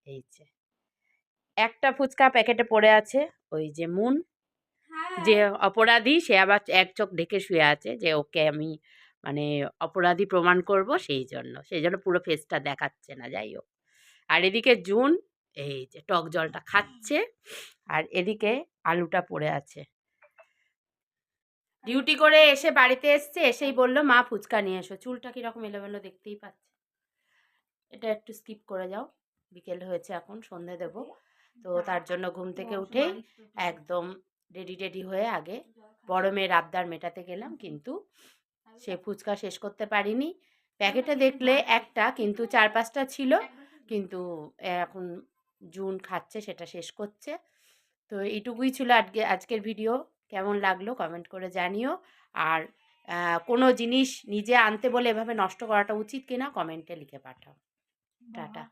এই যে একটা ফুচকা প্যাকেটে পড়ে আছে, ওই যে মুন যে অপরাধী সে আবার এক চোখ ঢেকে শুয়ে আছে যে ওকে আমি মানে অপরাধী প্রমাণ করব, সেই জন্য পুরো ফেসটা দেখাচ্ছে না। যাই হোক, আর এদিকে জুন এই যে টক জলটা খাচ্ছে, আর এদিকে আলুটা পড়ে আছে। ডিউটি করে এসে বাড়িতে এসছে, এসেই বলল মা ফুচকা নিয়ে এসো। চুলটা কিরকম এলোমেলো দেখতেই পাচ্ছে, এটা একটু স্কিপ করে যাও, বিকেল হয়েছে এখন সন্ধে দেব। তো তার জন্য ঘুম থেকে উঠেই একদম রেডি হয়ে আগে বড় মেয়ের আবদার মেটাতে গেলাম, কিন্তু সে ফুচকা শেষ করতে পারিনি। প্যাকেটে দেখলে একটা, কিন্তু 4-5টা ছিল, কিন্তু এখন জুন খাচ্ছে, সেটা শেষ করছে। তো এইটুকুই ছিল আজকের ভিডিও। কেমন লাগলো কমেন্ট করে জানিও। আর কোনো জিনিস নিজে আনতে বলে এভাবে নষ্ট করাটা উচিত কিনা কমেন্টে লিখে পাঠাও। টাটা।